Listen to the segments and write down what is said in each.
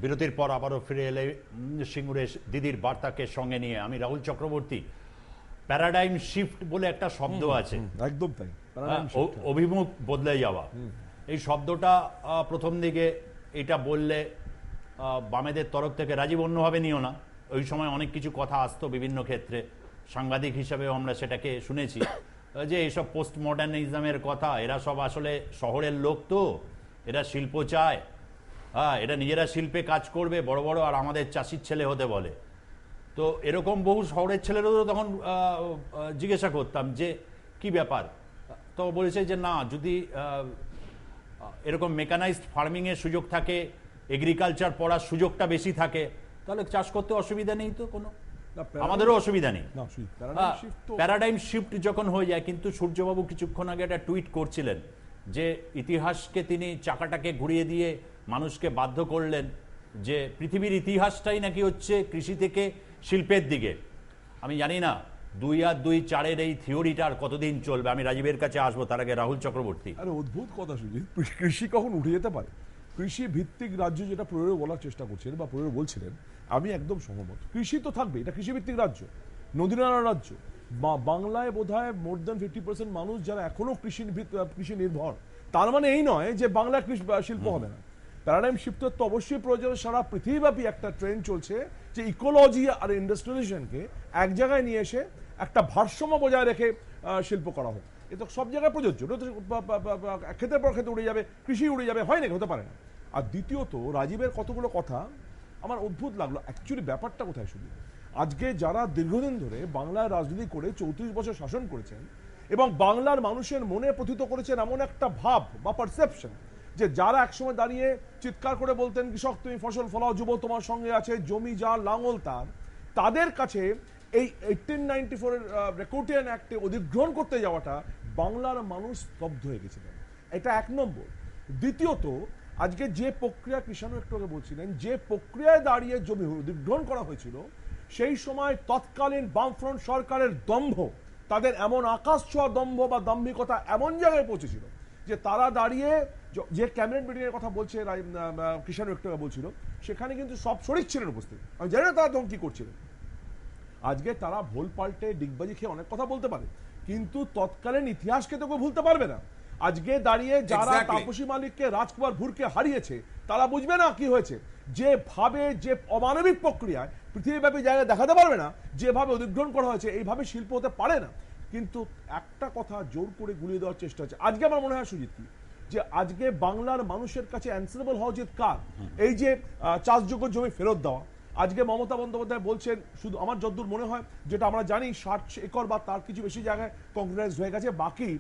বিরতির পর আবারও ফিরে এলে সিঙ্গুরের দিদির বার্তাকে সঙ্গে নিয়ে আমি রাহুল চক্রবর্তী। প্যারাডাইম শিফট বলে একটা শব্দ আছে, একদম তাই, অভিমুখ বদলে যাওয়া। এই শব্দটা প্রথম দিকে এটা বললে বামেদের তরফ থেকে, রাজীব অন্যভাবে নিও না, ওই সময় অনেক কিছু কথা আসতো বিভিন্ন ক্ষেত্রে, সাংবাদিক হিসাবেও আমরা সেটাকে শুনেছি যে এইসব পোস্ট মডার্নিজমের কথা, এরা সব আসলে শহরের লোক, তো এরা শিল্প চায়, হ্যাঁ এরা নিজেরা শিল্পে কাজ করবে বড় বড়, আর আমাদের চাষির ছেলে হতে বলে। তো এরকম বহু শহরের ছেলেদেরও তখন জিজ্ঞাসা করতাম যে কি ব্যাপার, তো বলেছে যে না, যদি এরকম মেকানাইজড ফার্মিংয়ের সুযোগ থাকে, এগ্রিকালচার পড়ার সুযোগটা বেশি থাকে, তাহলে চাষ করতে অসুবিধা নেই, তো কোনো আমাদেরও অসুবিধা নেই। প্যারাডাইম শিফট যখন হয়ে যায়, কিন্তু সূর্যবাবু কিছুক্ষণ আগে একটা টুইট করছিলেন যে ইতিহাসকে তিনি চাকাটাকে ঘুরিয়ে দিয়ে মানুষকে বাধ্য করলেন যে পৃথিবীর ইতিহাসটাই নাকি হচ্ছে কৃষি থেকে শিল্পের দিকে। আমি জানি না 2 আর 2 4-এর এই থিওরিটা আর কতদিন চলবে। আমি রাজীবের কাছে আসবো, তার আগে রাহুল চক্রবর্তী। আরে অদ্ভুত কথা সুজিত, কৃষি কখন উঠে যেতে পারে? কৃষি ভিত্তিক রাজ্য যেটা প্রয়োগে বলার চেষ্টা করছিলেন বা প্রয়োগে বলছিলেন, আমি একদম সহমত। কৃষি তো থাকবে, এটা কৃষি ভিত্তিক রাজ্য, নদীনালা রাজ্য। বাংলায় বোধহয় মোর দ্যান 50% মানুষ যারা এখনো কৃষি নির্ভর। তার মানে এই নয় যে বাংলা শিল্প হবে না। প্যারাডাইম শিফটের তো অবশ্যই প্রয়োজন। সারা পৃথিবীব্যাপী একটা ট্রেন্ড চলছে যে ইকোলজি আর ইন্ডাস্ট্রিয়ালাইজেশনকে এক জায়গায় নিয়ে এসে একটা ভারসাম্য বজায় রেখে শিল্প করা হোক। এ তো সব জায়গায় প্রযোজ্য। ক্ষেতের পর ক্ষেত্রে উড়ে যাবে, কৃষি উড়ে যাবে, হয় নাকি? হতে পারে না। আর দ্বিতীয়ত রাজীবের কতগুলো কথা আমার অদ্ভুত লাগলো। অ্যাকচুয়ালি ব্যাপারটা কোথায় শুধু, আজকে যারা দীর্ঘদিন ধরে বাংলার রাজনীতি করে 34 বছর শাসন করেছেন এবং বাংলার মানুষের মনে প্রথিত করেছেন এমন একটা ভাব বা পারসেপশন, যে যারা একসময় দাঁড়িয়ে চিৎকার করে বলতেন কৃষক তুমি ফসল ফলাও, যুব তোমার সঙ্গে আছে, জমি যার লাঙল তার, তাদের কাছে এই 1894-এর রেকর্ডিয়ান অ্যাক্টে অধিগ্রহণ করতে যাওয়াটা বাংলার মানুষ স্তব্ধ হয়ে গেছিলেন। এটা এক নম্বর। দ্বিতীয়ত, আজকে যে প্রক্রিয়া কৃষাণু একটু আগে বলছিলেন, যে প্রক্রিয়ায় দাঁড়িয়ে জমি অধিগ্রহণ করা হয়েছিল, সেই সময় তৎকালীন বামফ্রন্ট সরকারের দম্ভ, তাদের এমন আকাশ ছোঁয়া দম্ভ বা দাম্ভিকতা এমন জায়গায় পৌঁছেছিল যে তারা দাঁড়িয়ে যে ক্যাবিনেট মিটিংয়ের কথা বলছে কৃষাণু একটু আগে বলছিল, সেখানে কিন্তু সব শরিক ছিলেন উপস্থিত। আমি জানি না তারা তখন কি করছিলেন। আজকে তারা ভোল পাল্টে ডিগবাজি খেয়ে অনেক কথা বলতে পারে, কিন্তু তৎকালীন ইতিহাসকে তো কেউ ভুলতে পারবে না। আজকে দাঁড়িয়ে যারা তাপসী মালিককে, রাজকুমার ভুরকে হারিয়েছে, তারা বুঝবে না কি হয়েছে। যেভাবে, যে অমানবিক প্রক্রিয়ায় পৃথিবীব্যাপী জায়গায় দেখাতে পারবে না, যেভাবে অধিগ্রহণ করা হয়েছে, এইভাবে শিল্প হতে পারে না। কিন্তু একটা কথা জোর করে গুলিয়ে দেওয়ার চেষ্টা হচ্ছে। আজকে আমার মনে হয় সুজিত, যে আজকে বাংলার মানুষের কাছে অ্যান্সারেবল হওয়া উচিত কার? এই যে চাষযোগ্য জমি ফেরত দেওয়া। আজকে মমতা বন্দ্যোপাধ্যায় বলছেন, শুধু আমার যতদূর মনে হয়, যেটা আমরা জানি 60 একর বা তার কিছু বেশি জায়গায় কংগ্রেস হয়ে গেছে, বাকি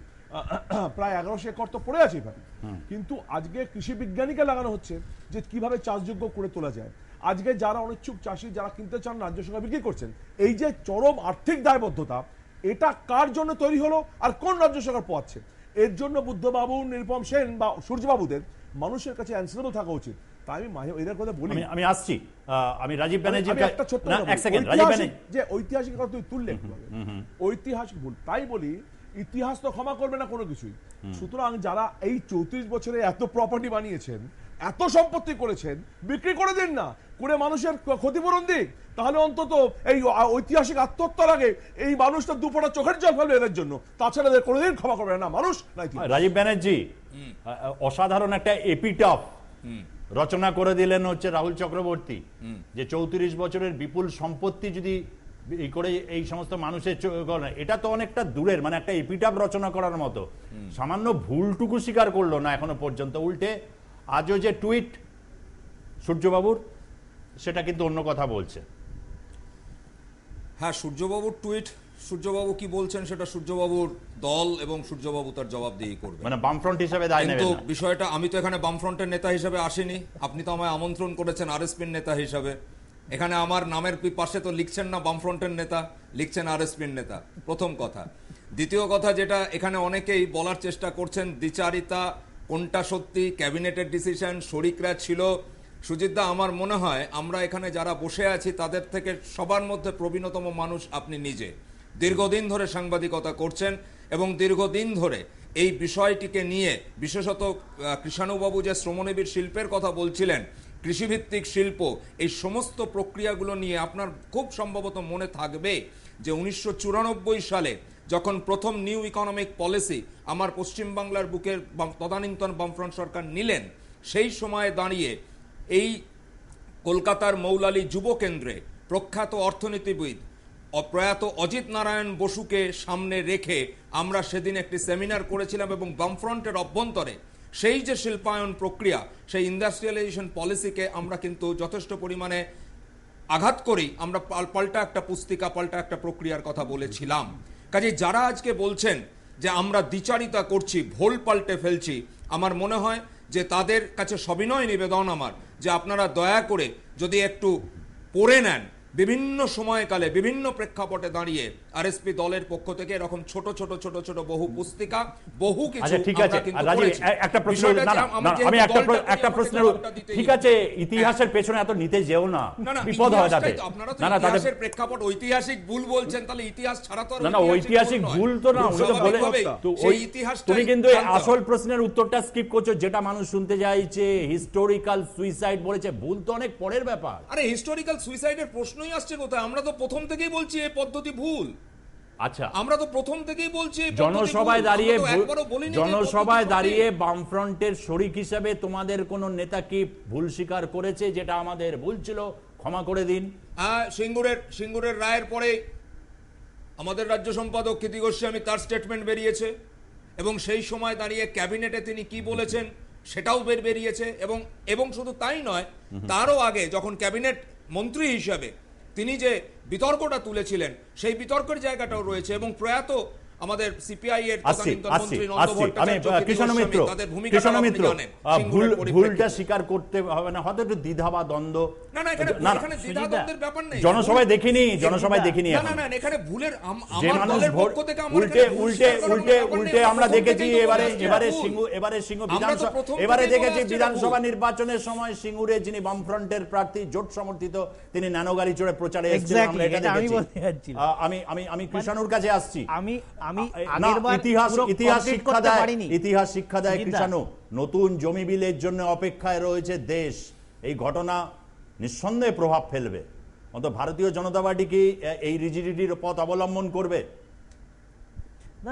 প্রায় 1100 একর তো পড়ে আছে এভাবে। কিন্তু আজকে কৃষি বিজ্ঞানীকে লাগানো হচ্ছে যে কিভাবে চাষযোগ্য করে তোলা যায়। আজকে যারা অনিচ্ছুক চাষি, যারা কিনতে চান, রাজ্য সরকার বিক্রি করছেন। এই যে চরম আর্থিক দায়বদ্ধতা, এটা কার জন্য তৈরি হলো আর কোন রাজ্য সরকার পোয়াচ্ছে? এর জন্য বুদ্ধবাবু, নিরুপম সেন বা সূর্যবাবুদের মানুষের কাছে অ্যান্সারেবল থাকা উচিত। তাই আমি এদের কথা বলি। আমি আসছি, আমি রাজীব ব্যানার্জি একটা ছোট্ট যে ঐতিহাসিক কথা তুই তুললে, ঐতিহাসিক ভুল, তাই বলি ইতিহাস তো ক্ষমা করবে না কোনো কিছুই। সুতরাং যারা এই 34 বছরে এত প্রপার্টি বানিয়েছেন, এত সম্পত্তি করেছেন, বিক্রি করে দিন না, করে মানুষের ক্ষতিপূরণ দিক। তাহলে অন্তত এই ঐতিহাসিক আত্মহত্যার আগে এই মানুষটা দুপোটা চোখের জল ফেলবে এদের জন্য, তাছাড়া এদের কোনোদিন ক্ষমা করবে না মানুষ। রাজীব ব্যানার্জি অসাধারণ একটা এপিটফ রচনা করে দিলেন হচ্ছে রাহুল চক্রবর্তী, যে 34 বছরের বিপুল সম্পত্তি যদি এই করে এই সমস্ত মানুষের, এটা তো অনেকটা দূরের, মানে একটা এপিটাফ রচনা করার মতো। সামান্য ভুলটুকু স্বীকার করলো না এখনো পর্যন্ত, উল্টে আজও যে টুইট সূর্যবাবুর, সেটা কিন্তু অন্য কথা বলছে। হ্যাঁ, সূর্যবাবুর টুইট, সূর্যবাবু কি বলছেন সেটা সূর্যবাবুর দল এবং সূর্যবাবু তার জবাবদিহি করবে, মানে বামফ্রন্ট হিসেবে দায় নেবেন না। কিন্তু বিষয়টা, আমি তো এখানে বামফ্রন্টের নেতা হিসেবে আসিনি, আপনি তো আমায় আমন্ত্রণ করেছেন আরএসপির নেতা হিসাবে। এখানে আমার নামের পাশে তো লিখছেন না বামফ্রন্টের নেতা, লিখছেন আরএসপির নেতা, প্রথম কথা। দ্বিতীয় কথা, যেটা এখানে অনেকেই বলার চেষ্টা করছেন, দ্বিচারিতা, কোনটা সত্যি, ক্যাবিনেটের ডিসিশন, শরিকরা ছিল। সুজিতদা, আমার মনে হয় আমরা এখানে যারা বসে আছি তাদের থেকে সবার মধ্যে প্রবীণতম মানুষ আপনি নিজে। দীর্ঘদিন ধরে সাংবাদিকতা করছেন এবং দীর্ঘদিন ধরে এই বিষয়টিকে নিয়ে, বিশেষত কৃষাণুবাবু যে শ্রমনিবিড় শিল্পের কথা বলছিলেন, কৃষিভিত্তিক শিল্প, এই সমস্ত প্রক্রিয়াগুলো নিয়ে আপনার খুব সম্ভবত মনে থাকবে যে 1994 সালে যখন প্রথম নিউ ইকোনমিক পলিসি আমার পশ্চিমবাংলার বুকের তদানীন্তন বামফ্রন্ট সরকার নিলেন, সেই সময়ে দাঁড়িয়ে এই কলকাতার মৌলালী যুব কেন্দ্রে প্রখ্যাত অর্থনীতিবিদ প্রয়াত অজিত নারায়ণ বসুকে সামনে রেখে আমরা সেদিন একটি সেমিনার করেছিলাম এবং বামফ্রন্টের অভ্যন্তরে সেই যে শিল্পায়ন প্রক্রিয়া, সেই ইন্ডাস্ট্রিয়ালাইজেশন পলিসিকে আমরা কিন্তু যথেষ্ট পরিমাণে আঘাত করেই আমরা পাল্টা একটা পুস্তিকা, পাল্টা একটা প্রক্রিয়ার কথা বলেছিলাম। কাজে যারা আজকে বলছেন যে আমরা দ্বিচারিতা করছি, ভোল পাল্টে ফেলছি, আমার মনে হয় যে তাদের কাছে সবিনয় নিবেদন আমার যে আপনারা দয়া করে যদি একটু পড়ে নেন বিভিন্ন সময়কালে বিভিন্ন প্রেক্ষাপটে দাঁড়িয়ে আরএসপি দলের পক্ষ থেকে এরকম ছোট ছোট ছোট ছোট বহু পুস্তিকা, বহু কিছু। আচ্ছা ঠিক আছে রাজীব, একটা প্রশ্ন, আমি একটা প্রশ্নের, ঠিক আছে ইতিহাসের পেছনে এত নিতে যেও না, বিপদ হয় তাতে। আপনারা তো ইতিহাসের প্রেক্ষাপট ঐতিহাসিক ভুল বলছেন, তাহলে ইতিহাস ছাড়া তো না ঐতিহাসিক ভুল তো না, ওটা বলে সেই ইতিহাসটা। তুমি কিন্তু আসল প্রশ্নের উত্তরটা স্কিপ করছো, যেটা মানুষ শুনতে চাইছে। হিস্টোরিক্যাল সুইসাইড বলেছে, ভুল তো অনেক পরের ব্যাপার। আরে হিস্টোরিক্যাল সুইসাইডের প্রশ্নই আসছে কোথায়? আমরা তো প্রথম থেকেই বলছি এই পদ্ধতি ভুল। আচ্ছা, আমরা তো প্রথম থেকেই বলছি জনসভায় দাঁড়িয়ে বামফ্রন্টের শরিক হিসেবে তোমাদের কোন নেতা কি ভুল স্বীকার করেছে, যেটা আমাদের ভুল ছিল, ক্ষমা করে দিন? সিঙ্গুরের রায়ের পরে আমাদের রাজ্য সম্পাদক কীর্তি গোস্বামী তার স্টেটমেন্ট বেরিয়েছে এবং সেই সময় দাঁড়িয়ে ক্যাবিনেটে তিনি কি বলেছেন সেটাও বেরিয়েছে। এবং শুধু তাই নয়, তারও আগে যখন ক্যাবিনেট মন্ত্রী হিসাবে তিনি যে বিতর্কটা তুলেছিলেন সেই বিতর্কের জায়গাটাও রয়েছে। এবং প্রয়াত আমাদের সিপিআই এর মন্ত্রী নন্দ ভট্টাচার্য তাদের ভূমিকা ভুলটা স্বীকার করতে হবে না, হয়তো একটু দ্বিধা বা দ্বন্দ্ব। না এখানে দ্বিধা দ্বন্দ্বের ব্যাপার নেই। জনসভায় দেখিনি না এখানে ভুলের আমার দলের পক্ষ থেকে উল্টে আমরা দেখেছি এবারে দেখেছি বিধানসভা নির্বাচনের সময় সিঙ্গুরে যিনি বামফ্রন্টের প্রার্থী জোট সমর্থিত, তিনি ন্যানো গাড়ি চড়ে প্রচারে এসেছেন, আমরা এটা দেখেছি। আমি কৃষাণুর কাছে আসছি। ইতিহাস শিক্ষা দেয় কৃষাণু, নতুন জমি বিলের জন্য অপেক্ষায় রয়েছে দেশ। এই ঘটনা নিঃসন্দেহে প্রভাব ফেলবে। অন্তত ভারতীয় জনতা পার্টি কি এই রিজিডিটির পথ অবলম্বন করবে?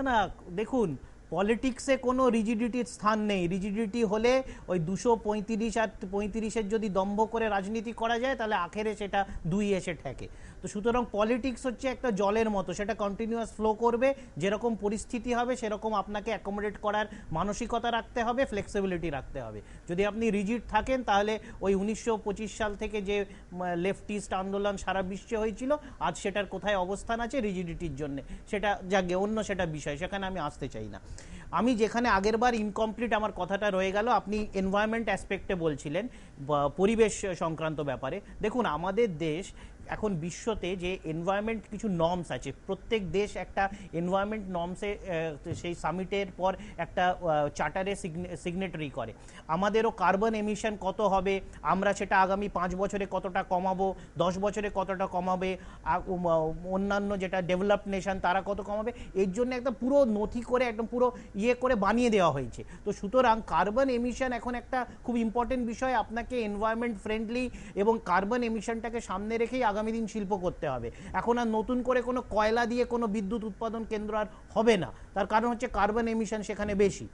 না দেখুন, পলিটিক্সে কোনো রিজিডিটির স্থান নেই। রিজিডিটি হলে ওই 235 আর 35-এর যদি দম্ভ করে রাজনীতি করা যায় তাহলে আখেরে সেটা 2 এসে ঠেকে। তো সুতরাং পলিটিক্স হচ্ছে একটা জলের মতো, সেটা কন্টিনিউয়াস ফ্লো করবে, যেরকম পরিস্থিতি হবে সেরকম আপনাকে অ্যাকোমোডেট করার মানসিকতা রাখতে হবে, ফ্লেক্সিবিলিটি রাখতে হবে। যদি আপনি রিজিড থাকেন তাহলে ওই 1925 সাল থেকে যে লেফটিস্ট আন্দোলন সারা বিশ্বে হয়েছিল, আজ সেটার কোথায় অবস্থান আছে রিজিডিটির জন্য, সেটা যাকে অন্য সেটা বিষয়, সেখানে আমি আসতে চাই না। আমি যেখানে আগেরবার ইনকমপ্লিট আমার কথাটা রয়ে গেল, আপনি এনভায়রনমেন্ট অ্যাসপেক্টে বলছিলেন, পরিবেশ সংক্রান্ত ব্যাপারে। দেখুন আমাদের দেশ এখন বিশ্বতে যে এনভায়রনমেন্ট কিছু নর্মস আছে, প্রত্যেক দেশ একটা এনভায়রনমেন্ট নর্মসে সেই সামিটের পর একটা চার্টারে সিগনেটারি করে। আমাদেরও কার্বন এমিশন কত হবে, আমরা সেটা আগামী 5 বছরে কতটা কমাবো, 10 বছরে কতটা কমাবে, অন্যান্য যেটা ডেভেলপড নেশন তারা কত কমাবে, এর জন্য একটা পুরো নথি করে একদম পুরো করে বানিয়ে দেওয়া হয়েছে। তো সুতরাং কার্বন এমিশন এখন একটা খুব ইম্পর্টেন্ট বিষয়। আপনাকে এনভায়রনমেন্ট ফ্রেন্ডলি এবং কার্বন এমিশনটাকে সামনে রেখেই আগামী দিন শিল্প করতে হবে। এখন আর নতুন করে কোনো কয়লা দিয়ে কোনো বিদ্যুৎ উৎপাদন কেন্দ্র আর হবে না, তার কারণ হচ্ছে কার্বন এমিশন সেখানে বেশি।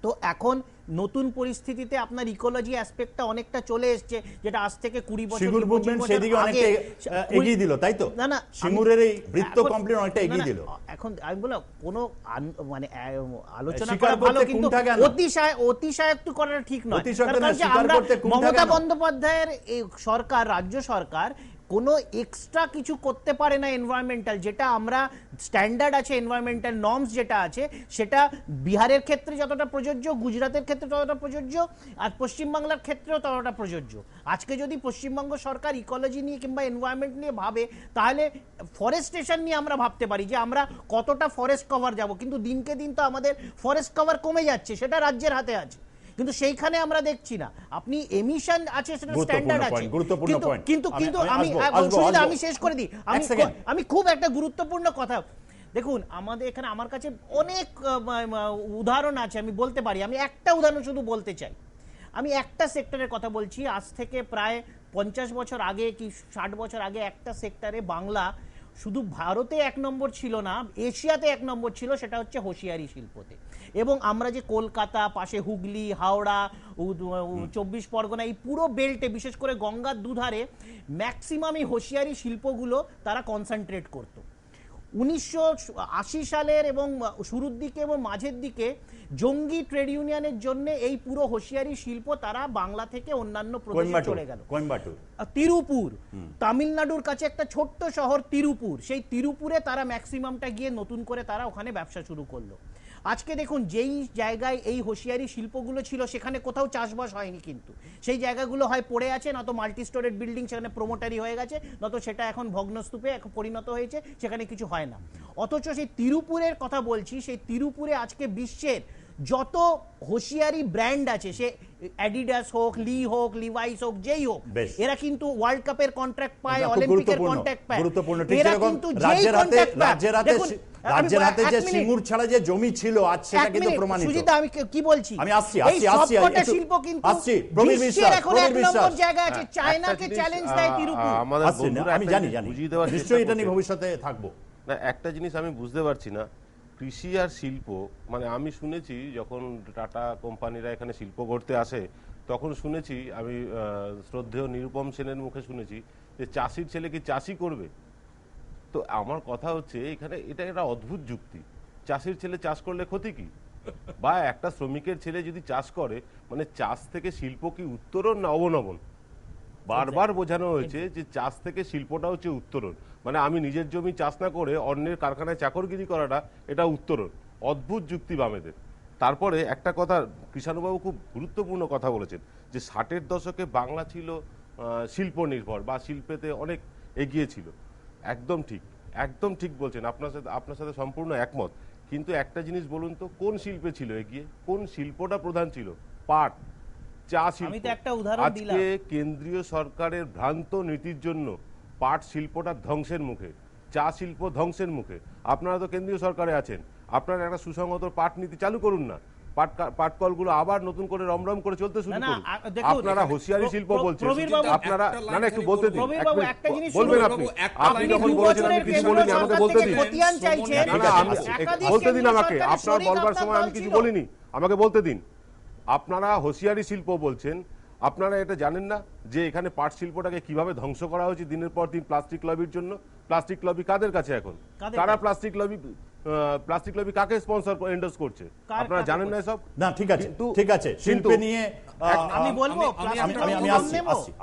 তো এখন নতুন পরিস্থিতিতে আপনার ইকোলজি অ্যাসপেক্টটা অনেকটা চলে এসেছে, যেটা আজ থেকে 20 বছর আগে এগিয়ে দিল, তাই তো? না সিঙ্গুরের এই বৃত্ত কমপ্লিট অনেকটা এগিয়ে দিল। এখন আমি বললাম কোনো মানে আলোচনা করা ভালো, কিন্তু অতিশয়োক্তি করাটা ঠিক নয়। কারণ আমরা মমতা বন্দ্যোপাধ্যায়ের এই সরকার, রাজ্য সরকার কোনো এক্সট্রা কিছু করতে পারে না এনভায়রনমেন্টাল, যেটা আমরা স্ট্যান্ডার্ড আছে এনভায়রনমেন্টাল নর্মস যেটা আছে সেটা বিহারের ক্ষেত্রে যতটা প্রযোজ্য, গুজরাটের ক্ষেত্রে ততটা প্রযোজ্য, আর পশ্চিমবাংলার ক্ষেত্রেও ততটা প্রযোজ্য। আজকে যদি পশ্চিমবঙ্গ সরকার ইকোলজি নিয়ে কিংবা এনভায়রনমেন্ট নিয়ে ভাবে, তাহলে ফরেস্টেশন নিয়ে আমরা ভাবতে পারি যে আমরা কতটা ফরেস্ট কভার যাব, কিন্তু দিনকে দিন তো আমাদের ফরেস্ট কভার কমে যাচ্ছে, সেটা রাজ্যের হাতে আছে, কিন্তু সেইখানে আমরা দেখছি না। আপনি এমিশন আছে, সেটা স্ট্যান্ডার্ড আছে, কিন্তু আমি শেষ করে দিই। আমি খুব একটা গুরুত্বপূর্ণ কথা, দেখুন আমাদের এখানে আমার কাছে অনেক উদাহরণ আছে, আমি বলতে পারি। আমি একটা উদাহরণ শুধু বলতে চাই। আমি একটা সেক্টরের কথা বলছি, আজ থেকে প্রায় 50 বছর আগে কি 60 বছর আগে একটা সেক্টরে বাংলা শুধু ভারতে 1 নম্বর ছিল না, এশিয়াতে 1 নম্বর ছিল, সেটা হচ্ছে হোশিয়ারি শিল্পতে। এবং আমরা যে কলকাতা, পাশে হুগলি, হাওড়া, 24 পরগনা, এই পুরো বেল্টে, বিশেষ করে গঙ্গার দুধারে ম্যাক্সিমাম এই হোশিয়ারি শিল্পগুলো তারা কনসেন্ট্রেট করতো। 1980 সালের এবং শুরুর দিকে এবং মাঝের দিকে জঙ্গি ট্রেড ইউনিয়নের জন্য এই পুরো হোশিয়ারি শিল্প তারা বাংলা থেকে অন্যান্য প্রদেশে চলে গেল। কোয়েম্বাটুর, তিরুপুর, তামিলনাড়ুর কাছে একটা ছোট্ট শহর তিরুপুর, সেই তিরুপুরে তারা ম্যাক্সিমামটা গিয়ে নতুন করে তারা ওখানে ব্যবসা শুরু করলো। আজকে দেখুন, যেই জায়গায় এই হোশিয়ারি শিল্পগুলো ছিল সেখানে কোথাও চাষবাস হয়নি, কিন্তু সেই জায়গাগুলো হয় পড়ে আছে, নয়তো মাল্টি স্টোরেড বিল্ডিং সেখানে প্রমোটারি হয়ে গেছে, নয়তো সেটা এখন ভগ্নস্তূপে পরিণত হয়েছে, সেখানে কিছু হয় না। অথচ সেই তিরুপুরের কথা বলছি, সেই তিরুপুরে আজকে বিশ্বের যত হোশিয়ারি ব্র্যান্ড আছে, সে অ্যাডিডাস হোক, লি হোক, লিভাইস হোক, যেই হোক, এরা কিন্তু ওয়ার্ল্ড কাপের কন্ট্রাক্ট পায়, অলিম্পিকের কন্ট্রাক্ট পায়। গুরুত্বপূর্ণ। ঠিক এরা যেরকম কিন্তু যেই কন্ট্রাক্ট পায়, রাজ্যের হাতে যে সিঙ্গুর ছাড়া যে জমি ছিল, আজ সেটা কিন্তু প্রমাণিত। সুজিত, আমি কি বলছি, আমি আসছি এই সবকটা শিল্প কিন্তু বিশ্বের এখন 1 নম্বর জায়গায় আছে। চায়নাকে চ্যালেঞ্জ দেয় তিরুপুর। আমাদের বন্ধুরা, আমি জানি নিশ্চয়ই এটা নিয়ে ভবিষ্যতে থাকবো। না, একটা জিনিস আমি বুঝতে পারছি না, কৃষি আর শিল্প, মানে আমি শুনেছি যখন টাটা কোম্পানিরা এখানে শিল্প করতে আসে, তখন শুনেছি আমি শ্রদ্ধেয় নিরুপম সেনের মুখে শুনেছি যে চাষির ছেলে কি চাষই করবে। তো আমার কথা হচ্ছে এখানে এটা একটা অদ্ভুত যুক্তি, চাষির ছেলে চাষ করলে ক্ষতি কি? বা একটা শ্রমিকের ছেলে যদি চাষ করে, মানে চাষ থেকে শিল্প কি উত্তরণ না অবনমন? বারবার বোঝানো হয়েছে যে চাষ থেকে শিল্পটা হচ্ছে উত্তরণ, মানে আমি নিজের জমি চাষ না করে অন্যের কারখানায় চাকরগিরি করাটা এটা উত্তরণ। অদ্ভুত যুক্তি বামেদের। তারপরে একটা কথা কৃষাণুবাবু খুব গুরুত্বপূর্ণ কথা বলেছেন যে 60-এর দশকে বাংলা ছিল শিল্প নির্ভর বা শিল্পেতে অনেক এগিয়ে ছিল। একদম ঠিক, একদম ঠিক বলছেন, আপনার সাথে সম্পূর্ণ একমত। কিন্তু একটা জিনিস বলুন তো, কোন শিল্পে ছিল এগিয়ে? কোন শিল্পটা প্রধান ছিল? পাট, চা শিল্প। আজকে কেন্দ্রীয় সরকারের ভ্রান্ত নীতির জন্য পাট শিল্পটা ধ্বংসের মুখে, চা শিল্প ধ্বংসের মুখে। আপনারা তো কেন্দ্রীয় সরকারে আছেন, আপনারা একটা সুসংহত পাট নীতি চালু করুন না, পাটকলগুলো আবার নতুন করে রমরম করে চলতে শুরু করুন। আপনারা হোশিয়ারি শিল্প বলছেন, আপনারা না একটু বলতে দিন, বলবেন আপনি যখন বলেছেন আমি কিছু বলিনি, আমাকে বলতে দিন, বলতে দিন আমাকে, আপনার বলবার সময় আমি কিছু বলিনি, আমাকে বলতে দিন। আপনারা হোশিয়ারি শিল্প বলছেন, আপনারা এটা জানেন না যে এখানে পাট শিল্পটাকে কিভাবে ধ্বংস করা হয়েছে দিনের পর দিন প্লাস্টিক লবির জন্য? প্লাস্টিক লবি কাদের কাছে এখন? কারা প্লাস্টিক লবি কাকে স্পন্সর এন্ডোর্স করছে? আপনারা জানেন না এসব? না, ঠিক আছে, ঠিক আছে, শিল্প নিয়ে আমি বলবো, আমি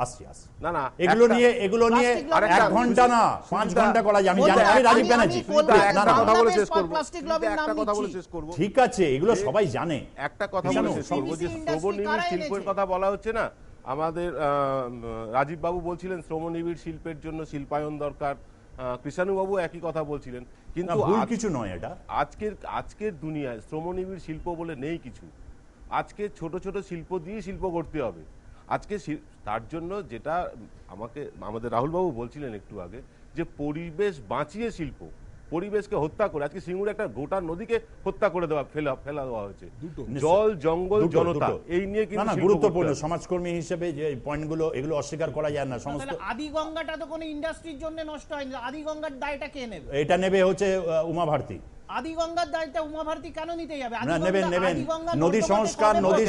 আসছি। না না, এগুলো নিয়ে 1 ঘন্টা না 5 ঘন্টা করা যায়। আমি জানি, আমি রাজীব ব্যানার্জি, একটা কথা বলে শেষ করব, প্লাস্টিক লবির নাম কথা বলে শেষ করব। ঠিক আছে, এগুলো সবাই জানে। একটা কথা বলে শেষ করব, যে শ্রমনিবিড় শিল্পের কথা বলা হচ্ছে না, আমাদের রাজীব বাবু বলছিলেন শ্রমনিবিড় শিল্পের জন্য শিল্পায়ন দরকার, কৃষাণুবাবু একই কথা বলছিলেন, কিন্তু ভুল কিছু নয় এটা। আজকের দুনিয়ায় শ্রমনিবিড় শিল্প বলে নেই কিছু। আজকে ছোট ছোট শিল্প দিয়ে শিল্প করতে হবে। আজকে তার জন্য যেটা আমাদের রাহুলবাবু বলছিলেন একটু আগে, যে পরিবেশ বাঁচিয়ে শিল্প, পরিবেশকে হত্যা করে আজকে সিঙ্গুরে একটা গোটা নদীকে হত্যা করে ফেলা দেওয়া হয়েছে। জল, জঙ্গল, জনতা, এই নিয়ে কিন্তু গুরুত্বপূর্ণ সমাজকর্মী হিসেবে যে পয়েন্টগুলো, এগুলো অস্বীকার করা যায় না। সমস্ত আদি গঙ্গাটা তো কোনো ইন্ডাস্ট্রির জন্য নষ্ট হয়নি, আদি গঙ্গার দায়টা কে নেবে? এটা নেবে হচ্ছে উমা ভারতী। আদি গঙ্গার দায়টা উমা ভারতী কেন নিতে যাবে? নেবেন। নদী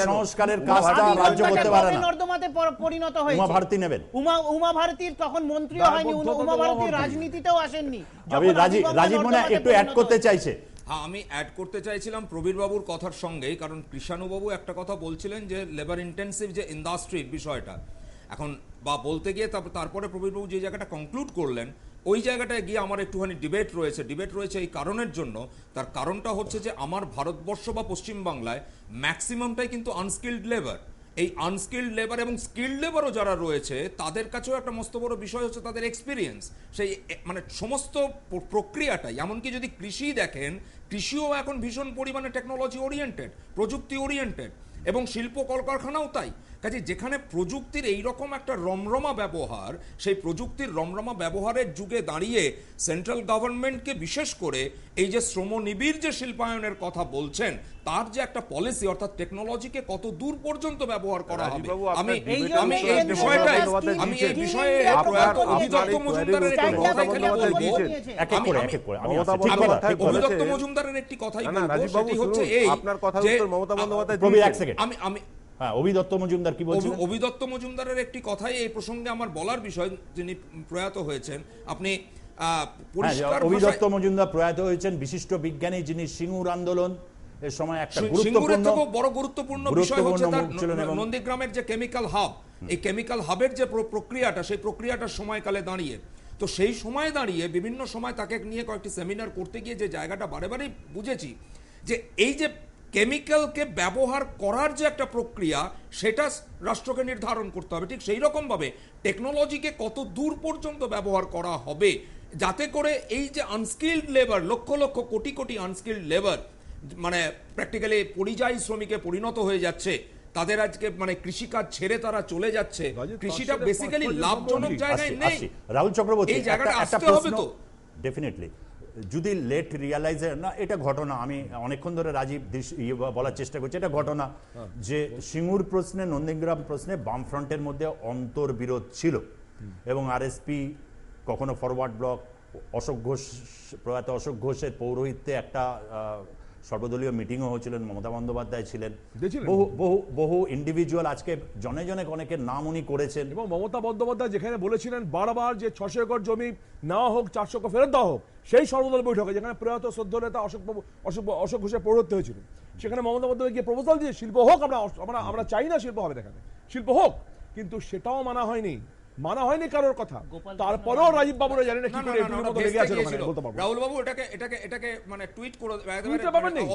সংস্কারের কাজটা রাজ্য করতে পারে না, নর্দমাতে পরিণত হয়েছে। উমা ভারতী নেবেন। উমা ভারতীর তখন মন্ত্রীও হয়নি, উমা ভারতী রাজনীতিতেও আসেননি। রাজীব মনে একটু অ্যাড করতে চাইছে। হ্যাঁ, আমি অ্যাড করতে চাইছিলাম প্রবীর বাবুর কথার সঙ্গেই, কারণ কৃষাণুবাবু একটা কথা বলছিলেন যে লেবার ইন্টেন্সিভ যে ইন্ডাস্ট্রির বিষয়টা এখন, বা বলতে গিয়ে তারপরে প্রবীর বাবু যে জায়গাটা কনক্লুড করলেন, ওই জায়গাটায় গিয়ে আমার একটুখানি ডিবেট রয়েছে এই কারণের জন্য। তার কারণটা হচ্ছে যে আমার ভারতবর্ষ বা পশ্চিমবাংলায় ম্যাক্সিমামটাই কিন্তু আনস্কিল্ড লেবার। এই আনস্কিল্ড লেবার এবং স্কিল্ড লেবারও যারা রয়েছে তাদের কাছেও একটা মস্ত বড় বিষয় হচ্ছে তাদের এক্সপিরিয়েন্স। সেই মানে সমস্ত প্রক্রিয়াটাই, এমনকি যদি কৃষি দেখেন, কৃষিও এখন ভীষণ পরিমাণে টেকনোলজি ওরিয়েন্টেড, প্রযুক্তি ওরিয়েন্টেড, এবং শিল্প কলকারখানাও তাই। কাজে যেখানে প্রযুক্তির এইরকম একটা রমরমা ব্যবহার, সেই প্রযুক্তির রমরমা ব্যবহারের যুগে দাঁড়িয়ে সেন্ট্রাল গভর্নমেন্টকে বিশেষ করে এই যে শ্রমনিবিড় যে শিল্পায়নের কথা বলছেন, তার যে একটা পলিসি অর্থাৎ টেকনোলজিকে কত দূর পর্যন্ত ব্যবহার করা হবে, রাজীববাবু, আমি আপনার এই debate আমি এর এই বিষয়ে বিষয়টাই মমতা আমি এই দিয়েছেন। বিষয়ে আপনার অভিদত্ত এই মজুমদারের একটি তৈরির কথাই খালি মমতা বলবো। দিয়েছেন। এক এক করে আমি মমতা আসছি, ঠিক কথা, বন্দ্যোপাধ্যায় ঠিক কথা। অভিদত্ত বলেছেন- মজুমদারের একটি কথাই না, না, বলবো, রাজীববাবু সেটি হচ্ছে শুনুন, এই আপনার কথার যে উত্তর মমতা বন্দ্যোপাধ্যায় প্রবীর, দিয়েছেন। এক সেকেন্ড। আমি হ্যাঁ, অভিদত্ত মজুমদার কি বলছেন? অভিদত্ত মজুমদারের একটি কথাই এই প্রসঙ্গে আমার বলার বিষয়, যিনি প্রয়াত হয়েছেন। আপনি পরিষ্কার অভিদত্ত মজুমদার প্রয়াত হয়েছেন, বিশিষ্ট বিজ্ঞানী, যিনি সিঙ্গুর আন্দোলন এর সময় একটা সিঙ্গুরের গুরুত্বপূর্ণ থেকেও বড় গুরুত্বপূর্ণ বিষয় হচ্ছে তার ছিলেন এবং নন্দীগ্রামের যে কেমিক্যাল হাব, এই কেমিক্যাল হাবের যে প্রক্রিয়াটা, সেই প্রক্রিয়াটার সময়কালে দাঁড়িয়ে, তো সেই সময় দাঁড়িয়ে বিভিন্ন সময় তাকে নিয়ে কয়েকটি সেমিনার করতে গিয়ে যে জায়গাটা বারে বারে বুঝেছি যে এই যে কেমিক্যালকে ব্যবহার করার যে একটা প্রক্রিয়া, সেটা রাষ্ট্রকে নির্ধারণ করতে হবে। ঠিক সেই রকম ভাবে টেকনোলজিকে কত দূর পর্যন্ত ব্যবহার করা হবে, যাতে করে এই যে unskilled labour, lakh lakh crore crore unskilled labour মানে প্র্যাকটিক্যালি পরিযায়ী শ্রমিকে পরিণত হয়ে যাচ্ছে, তাদের আজকে মানে কৃষিকাজ ছেড়ে তারা চলে যাচ্ছে, কৃষিটা বেসিক্যালি লাভজনক জায়গায় নেই। রাহুল চক্রবর্তী, এই জায়গাটা একটা আসতে হবে প্রশ্ন, তো। ডেফিনেটলি যদি লেট রিয়ালাইজের না, এটা ঘটনা, আমি অনেকক্ষণ ধরে রাজীব বলার চেষ্টা করছি, এটা ঘটনা যে সিঙ্গুর প্রশ্নে, নন্দীগ্রাম প্রশ্নে বামফ্রন্টের মধ্যে অন্তর্বিরোধ ছিল এবং আরএসপি কখনো ফরওয়ার্ড ব্লক, অশোক ঘোষ, প্রয়াত অশোক ঘোষের পৌরোহিত্যে একটা সর্বদলীয় মিটিংও হয়েছিলেন, মমতা বন্দ্যোপাধ্যায় ছিলেন, বহু বহু বহু ইন্ডিভিজুয়াল, আজকে জনে জনে অনেকের নাম উনি করেছেন। এবং মমতা বন্দ্যোপাধ্যায় যেখানে বলেছিলেন বারবার যে 600 একর জমি নেওয়া হোক, 400 একর ফেরত দেওয়া হোক, সেই সর্বদল বৈঠকে যেখানে প্রয়াত শ্রদ্ধেয় নেতা অশোক ঘোষের পৌরোহিত্য হয়েছিল, সেখানে মমতা বন্দ্যোপাধ্যায় গিয়ে প্রপোজাল দিয়ে শিল্প হোক, আমরা চাই না শিল্প হবে, এখানে শিল্প হোক, কিন্তু সেটাও মানা হয়নি কারোর কথা। তারপরেও রাজীব বাবুরা জানেন না কি করে এপির মতো লেগে আছে ওখানে, বলতে পারবো। রাহুল বাবু এটাকে মানে টুইট করে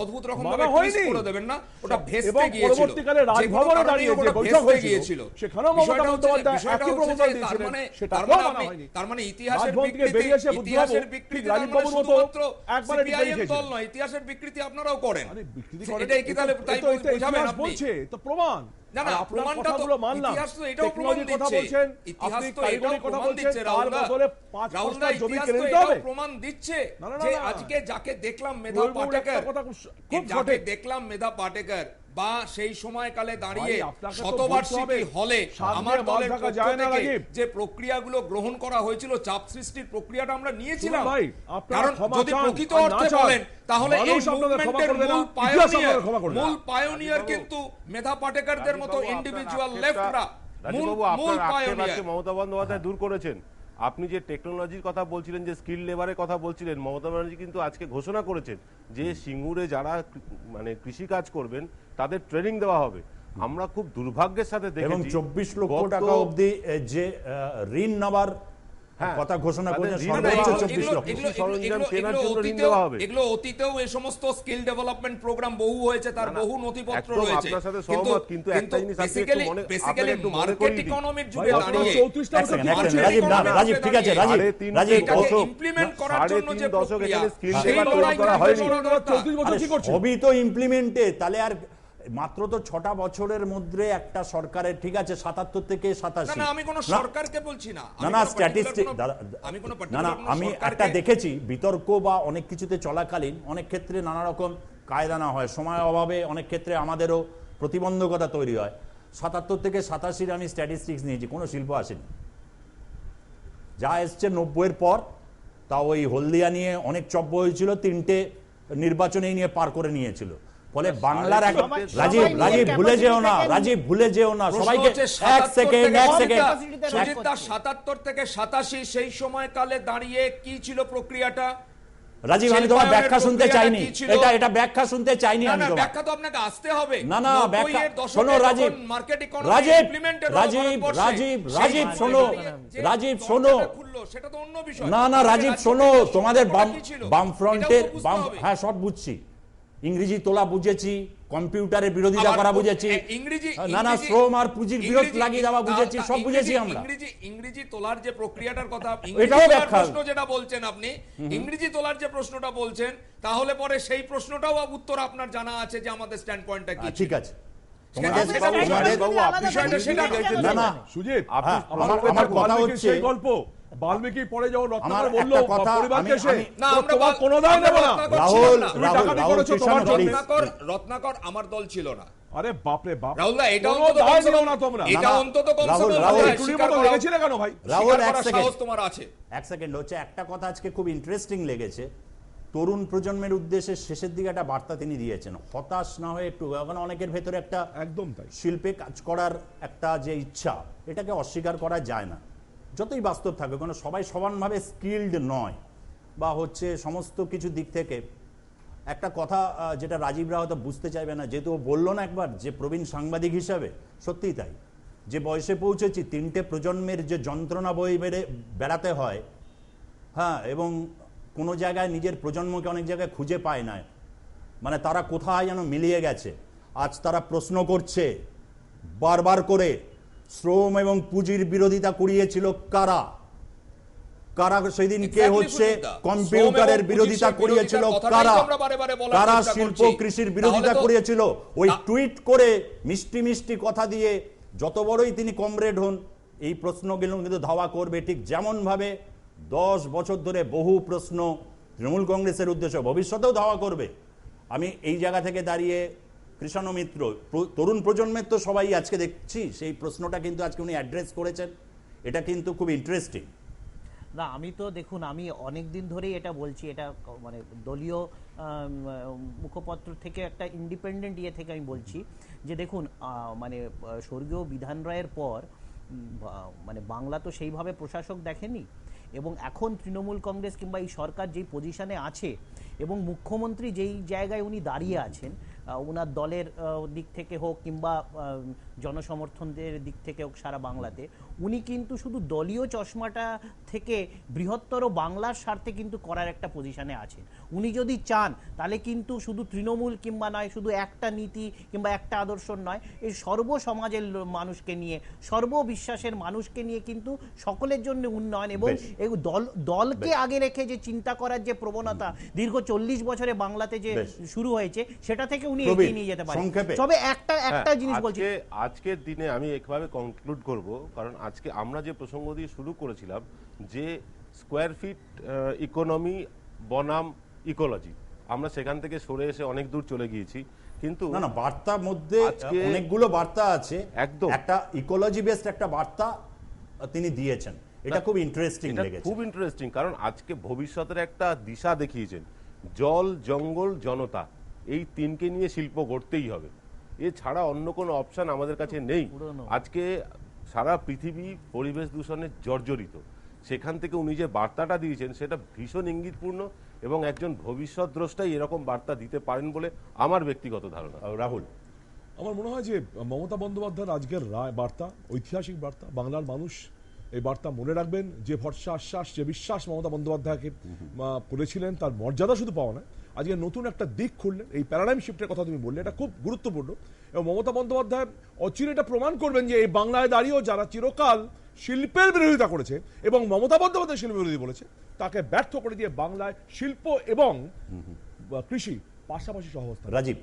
অদ্ভুত রকম মানা ভাবে হয়নি, টুইট করে দেবেন না, ওটা ভেস্তে এবং গিয়েছিল। পরবর্তীকালে রাজভবনে দাঁড়িয়ে যে বৈঠক হয়েছিল সেখানেও মমতা বন্দ্যোপাধ্যায় একই প্রপোজাল দিয়েছিলেন, সেটাও মানা হয়নি। তার মানে ইতিহাসের রাজভবন থেকে বেরিয়ে এসে বুদ্ধবাবু রাজীব বাবুর মতো একবারে সিপিআইএম দল নয়, ইতিহাসের বিকৃতি আপনারাও করেন। আরে বিকৃতি করেন, এটাই কি তাহলে তাই বোঝাবেন ইতিহাস আপনি? বলছে তো প্রমাণ। না না, আপনার প্রমাণটা তো কথাগুলো মানলাম, ইতিহাস তো এটাও প্রমাণ টেকনোলজির কথা দিচ্ছে, বলছেন, ইতিহাস আপনি তো কারিগরি এটাও কথা প্রমাণ বলছেন, দিচ্ছে, তার রাহুলদা। বদলে 5 রাহুলদা, জমি ইতিহাস কিনে তো নিতে এটাও হবে। প্রমাণ দিচ্ছে না, না, যে না। আজকে যাকে দেখলাম মেধা রবিবাবুর একটা পাটেকর, কথা খুব যাকে সঠিক। দেখলাম মেধা পাটেকর বা সেই সময়কালে দাঁড়িয়ে ভাই, আপনাকে তো শতবার্ষিকী বলতে হবে, হলে সাত আমার দিয়ে দলের মাছ ঢাকা পক্ষ যায় না, থেকে রাজীব। যে প্রক্রিয়াগুলো গ্রহণ করা হয়েছিল, চাপ সৃষ্টির প্রক্রিয়াটা আমরা নিয়েছিলাম। শুনুন ভাই, আপনারা কারণ ক্ষমা যদি চান প্রকৃত আর না অর্থে চান, বলেন তাহলে এই মানুষ আপনাদের ক্ষমা মুভমেন্টের করবে না, মূল ইতিহাস আপনাদের ক্ষমা করবে না। মূল পায়োনিয়ার কিন্তু মেধা পাটেকরদের মতো রাজীববাবু, ইন্ডিভিজুয়াল আপনার লেফটরা রাজীববাবু, মূল আপনার আক্ষেপ পায়োনিয়ার। আজকে মমতা বন্দ্যোপাধ্যায় দূর করেছেন। আপনি যে টেকনোলজির কথা বলছিলেন, যে স্কিল লেবারের কথা বলছিলেন, মমতা ব্যানার্জি কিন্তু আজকে ঘোষণা করেছেন যে সিঙ্গুরে যারা মানে কৃষি কাজ করবেন তাদের ট্রেনিং দেওয়া হবে। আমরা খুব দুর্ভাগ্যের সাথে এবং দেখেছি 24 লক্ষ টাকা অবধি যে ঋণ নেওয়ার কথা ঘোষণা তাদের করেছে, ঋণ সর্বোচ্চ দেওয়া 24 লক্ষ। সরঞ্জাম কেনার জন্য ঋণ দেওয়া হবে। এগুলো অতীতেও এই সমস্ত স্কিল ডেভেলপমেন্ট প্রোগ্রাম বহু হয়েছে, তার বহু নথিপত্র একদম রয়েছে। আপনার সাথে সহমত, কিন্তু একটা জিনিস আপনি একটু মনে বেসিক্যালি একটু মনে মার্কেট করিয়ে দিই। ইকোনমির যুগে ভাই, দাঁড়িয়ে 34টা এক সেকেন্ড, বছর রাজীব, রাজীব, ঠিক আছে, রাজীব, রাজীব, এটাকে ইমপ্লিমেন্ট করার জন্য যে 3.5 দশক প্রক্রিয়া, এখানে স্কিল সেই লেবার লড়াই করা হয়নি। 34 বছর কি করছে? সবই তো ইমপ্লিমেন্টে, তাহলে আর মাত্র তো 6টা বছরের মধ্যে একটা সরকারের, ঠিক আছে 77 থেকে 87, না আমি কোন সরকারকে বলছি না, না স্ট্যাটিস্টিক, আমি কোন না আমি একটা দেখেছি বিতর্ক বা অনেক কিছুতে চলাকালীন অনেক ক্ষেত্রে নানা রকম কায়দা না হয়, সময় অভাবে অনেক ক্ষেত্রে আমাদেরও প্রতিবন্ধকতা তৈরি হয়। 77 থেকে 87 আমি স্ট্যাটিস্টিক্স নিয়েছি, কোনো শিল্প আসেনি, যা এসছে 90-এর পর। তা ওই হলদিয়া নিয়ে অনেক চব্য হয়েছিল, 3টে নির্বাচনে নিয়ে পার করে নিয়েছিল। ফলে বাংলার এক রাজীব ভুলে যেও না, রাজীব ভুলে যেও না, সবাইকে এক সেকেন্ড 77 থেকে 87 সেই সময়কালে দাঁড়িয়ে কি ছিল প্রক্রিয়াটা? রাজীব, আমি তোমার ব্যাখ্যা শুনতে চাইনি, এটা ব্যাখ্যা শুনতে চাইনি আমি তোমার ব্যাখ্যা তো আপনাকে আসতে হবে। না ব্যাখ্যা শোনো Rajiv, market economy Rajiv implemented শোনো, রাজীব শোনো, সেটা তো অন্য বিষয়। না রাজীব শোনো, তোমাদের বামফ্রন্টের হ্যাঁ সব বুঝছি, ইংরেজি তোলা বুঝেছি, কম্পিউটারের বিরোধিতা করা বুঝেছি, না শ্রম আর পুঁজির বিরোধ লাগিয়ে দেওয়া বুঝেছি, সব বুঝেছি আমরা। ইংরেজি তোলার যে প্রক্রিয়াটার কথা, এটাও ব্যাখ্যা প্রশ্ন যেটা বলছেন আপনি, ইংরেজি তোলার যে প্রশ্নটা বলছেন, তাহলে পরে সেই প্রশ্নটাও উত্তর আপনার জানা আছে যে আমাদের স্ট্যান্ড পয়েন্টটা কি। ঠিক আছে, তোমাদের ঠিক আছে, তোমাদের- বাবু, বিষয়টা সেটা নয়। না না সুজিত হ্যাঁ, আমার আমার কথা বাল্মীকির হচ্ছে সেই গল্প বাল্মীকি পরে যখন রত্নাকর আমার বললো একটা কথা পরিবারকে আমি- সে আমি- না, আমরা তোমার কোনো দায় নেব না। রত্নাকর রাহুল ছিলাম না। তুমি রাহুল টাকাটি রাহুল করেছো, কৃষ্ণ তোমার জন্য। please। রত্নাকর আমার দল ছিল না। আরে বাপরে বাপ, রাহুল দা, এটা কোনো অন্তত দায় কমসে নিও কম- না তোমরা। এটা না, না, অন্তত কমসে রাহুল, কম রাহুল, বোধহয় চুরির স্বীকার মতো করা- লেগেছিলে কেন ভাই? রাহুল, স্বীকার এক করার সেকেন্ড। সাহস তোমার আছে। এক সেকেন্ড হচ্ছে একটা কথা আজকে খুব ইন্টারেস্টিং লেগেছে। তরুণ প্রজন্মের উদ্দেশ্যে শেষের দিকে একটা বার্তা তিনি দিয়েছেন, হতাশ না হয়ে একটু, এখন অনেকের ভেতরে একটা একদম তাই। শিল্পে কাজ করার একটা যে ইচ্ছা, এটাকে অস্বীকার করা যায় না, যতই বাস্তব থাকে, কারণ সবাই সমানভাবে স্কিল্ড নয় বা হচ্ছে সমস্ত কিছু দিক থেকে। একটা কথা যেটা রাজীবরা হয়তো বুঝতে চাইবে না, যেহেতু ও বললো না একবার যে প্রবীণ সাংবাদিক হিসাবে, সত্যিই তাই, যে বয়সে পৌঁছেছি, তিনটে প্রজন্মের যে যন্ত্রণা বয়ে বেড়াতে হয়, হ্যাঁ, এবং কোনো জায়গায় নিজের প্রজন্মকে অনেক জায়গায় খুঁজে পায় না, মানে তারা কোথায় যেন মিলিয়ে গেছে। আজ তারা প্রশ্ন করছে বারবার করে, শ্রম এবং পুঁজির বিরোধিতা করিয়েছিল কারা? কারা সেদিন কে Exactly, হচ্ছে সুজিতদা। কম্পিউটারের শ্রম এবং বিরোধিতা পুঁজির করিয়েছিল বিরোধিতার কারা? কথাটাই তো আমরা বারে বারে বলার কারা চেষ্টা শিল্প করছি। কৃষির বিরোধিতা তাহলে তো- করিয়েছিল? ওই টুইট করে মিষ্টি মিষ্টি কথা দিয়ে যত বড়ই তিনি কমরেড হন, এই প্রশ্নগুলো কিন্তু ধাওয়া করবে, ঠিক যেমন ভাবে 10 বছর ধরে বহু প্রশ্ন তৃণমূল কংগ্রেসের উদ্দেশ্যে ভবিষ্যতেও ধাওয়া করবে। আমি এই জায়গা থেকে দাঁড়িয়ে কৃষ্ণ মিত্র, তরুণ প্রজন্মের তো সবাই আজকে দেখছি, সেই প্রশ্নটা কিন্তু আজকে উনি অ্যাড্রেস করেছেন, এটা কিন্তু খুব ইন্টারেস্টিং। না, আমি তো দেখুন, আমি অনেক দিন ধরেই এটা বলছি, এটা মানে দলীয় মুখপত্র থেকে একটা ইন্ডিপেন্ডেন্ট ইয়ে থেকে আমি বলছি যে দেখুন, মানে স্বর্গীয় বিধান রায়ের পর মানে বাংলা তো সেইভাবে প্রশাসক দেখেনি, এবং এখন তৃণমূল কংগ্রেস কিংবা এই সরকার যেই পজিশনে আছে এবং মুখ্যমন্ত্রী যেই জায়গায় উনি দাঁড়িয়ে আছেন, ওনার দলের দিক থেকে হোক কিংবা জনসমর্থনদের দিক থেকে হোক সারা বাংলাতে, উনি কিন্তু শুধু দলীয় চশমাটা থেকে বৃহত্তর বাংলার স্বার্থে কিন্তু করার একটা পজিশনে আছেন। উনি যদি চান তাহলে কিন্তু শুধু তৃণমূল কিংবা নয়, শুধু একটা নীতি কিংবা একটা আদর্শ নয়, এই সর্বসমাজের মানুষকে নিয়ে, সর্ববিশ্বাসের মানুষকে নিয়ে কিন্তু সকলের জন্য উন্নয়ন এবং বেশ। এই দলকে আগে রেখে যে চিন্তা করার যে প্রবণতা দীর্ঘ 40 বছরে বাংলাতে যে বেশ। শুরু হয়েছে, সেটা থেকে উনি প্রবীণ, এগিয়ে নিয়ে যেতে পারেন। সংক্ষেপে। তবে একটা জিনিস বলছি, আজকের দিনে আমি একভাবে কনক্লুড করব, কারণ আজকে আমরা যে প্রসঙ্গ দিয়ে শুরু করেছিলাম যে স্কোয়ার ফিট ইকোনমি বনাম ইকোলজি, আমরা সেখান থেকে সরে এসে অনেক দূর চলে গিয়েছি। কিন্তু না না, বার্তার মধ্যে আজকে- অনেকগুলো বার্তা আছে, একদম। একটা ইকোলজি বেসড একটা বার্তা তিনি দিয়েছেন, এটা খুব ইন্টারেস্টিং এটা লেগেছে। খুব ইন্টারেস্টিং, কারণ আজকে ভবিষ্যতের একটা দিশা দেখিয়েছেন। জল, জঙ্গল, জনতা, এই তিনকে নিয়ে শিল্প গড়তেই হবে, এছাড়া অন্য কোনো অপশন আমাদের কাছে নেই। আজকে সারা পৃথিবী পরিবেশ দূষণে জর্জরিত, সেখান থেকে উনি যে বার্তাটা দিয়েছেন সেটা ভীষণ ইঙ্গিতপূর্ণ, এবং একজন ভবিষ্যৎ দ্রষ্টাই এরকম বার্তা দিতে পারেন বলে আমার ব্যক্তিগত ধারণা। রাহুল, আমার মনে হয় যে মমতা বন্দ্যোপাধ্যায়ের আজকের বার্তা ঐতিহাসিক বার্তা। বাংলার মানুষ এই বার্তা মনে রাখবেন। যে ভরসা, আশ্বাস, যে বিশ্বাস মমতা বন্দ্যোপাধ্যায়কে করেছিলেন, তার মর্যাদা শুধু পাওয়া না, আজকে নতুন একটা দিক খুললেন। এই প্যারাডাইম শিফটের কথা তুমি বললে, এটা খুব গুরুত্বপূর্ণ। এবং মমতা বন্দ্যোপাধ্যায় অচিরে এটা প্রমাণ করবেন যে এই বাংলায় দাঁড়িয়েও যারা চিরকাল শিল্পের বিরোধিতা করেছে এবং মমতা বন্দ্যোপাধ্যায় শিল্প বিরোধী বলেছে, তাকে ব্যর্থ করে দিয়ে বাংলায় শিল্প এবং কৃষি পাশাপাশি সহাবস্থান। রাজীব।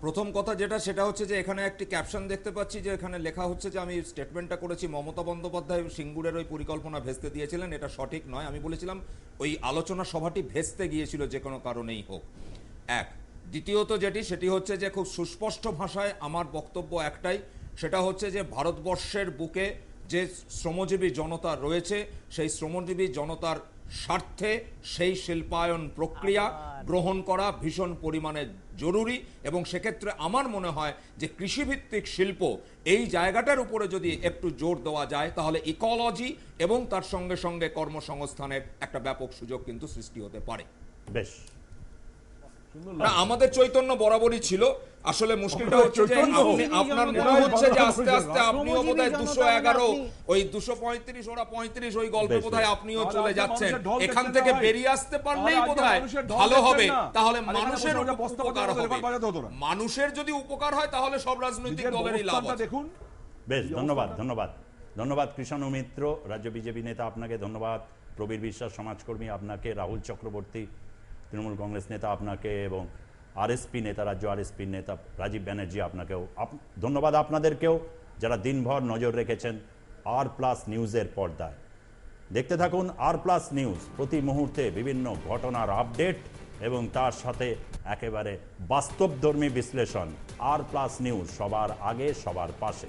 প্রথম কথা যেটা, সেটা হচ্ছে যে এখানে একটি ক্যাপশন দেখতে পাচ্ছি, যে এখানে লেখা হচ্ছে যে আমি স্টেটমেন্টটা করেছি মমতা বন্দ্যোপাধ্যায় সিঙ্গুরের ওই পরিকল্পনা ভেস্তে দিয়েছিলেন, এটা সঠিক নয়। আমি বলেছিলাম ওই আলোচনা সভাটি ভেস্তে গিয়েছিল যে কোনো কারণেই হোক। এক, দ্বিতীয়ত সেটি হচ্ছে যে খুব সুস্পষ্ট ভাষায় আমার বক্তব্য একটাই, সেটা হচ্ছে যে ভারতবর্ষের বুকে যে শ্রমজীবী জনতা রয়েছে, সেই শ্রমজীবী জনতার স্বার্থে সেই শিল্পায়ন প্রক্রিয়া গ্রহণ করা ভীষণ পরিমাণে জরুরি। এবং সেক্ষেত্রে আমার মনে হয় যে কৃষিভিত্তিক শিল্প এই জায়গাটার উপরে যদি একটু জোর দেওয়া যায়, তাহলে ইকোলজি এবং তার সঙ্গে সঙ্গে কর্মসংস্থানের একটা ব্যাপক সুযোগ কিন্তু সৃষ্টি হতে পারে। বেশ, না, আমাদের চৈতন্য বরাবরই ছিল। আসলে মুশকিলটা হচ্ছে যে আপনার মনে হচ্ছে যে আস্তে আস্তে আপনিও বোধহয় 211 ওই 235 ওরা 35 ওই গল্পে বোধহয় আপনিও চলে যাচ্ছেন। এখান থেকে বেরিয়ে আসতে পারলেই বোধহয় ভালো হবে, তাহলে মানুষের উপকার হবে। মানুষের যদি উপকার হয় তাহলে সব রাজনৈতিক দলেরই লাভ আছে। দেখুন। বেশ, ধন্যবাদ ধন্যবাদ ধন্যবাদ কৃষ্ণ মিত্র, রাজ্য বিজেপি নেতা, আপনাকে ধন্যবাদ। প্রবীর বিশ্বাস সমাজকর্মী আপনাকে, রাহুল চক্রবর্তী তৃণমূল কংগ্রেস নেতা আপনাকে, এবং আরএসপি নেতা, রাজ্য আরএসপি নেতা রাজীব ব্যানার্জি, আপনাকেও ধন্যবাদ আপনাদেরকেও যারা দিনভর নজর রেখেছেন R+ নিউজের পর্দায়। দেখতে থাকুন R+ নিউজ, প্রতি মুহূর্তে বিভিন্ন ঘটনার আপডেট এবং তার সাথে একেবারে বাস্তবধর্মী বিশ্লেষণ। R+ নিউজ, সবার আগে সবার পাশে।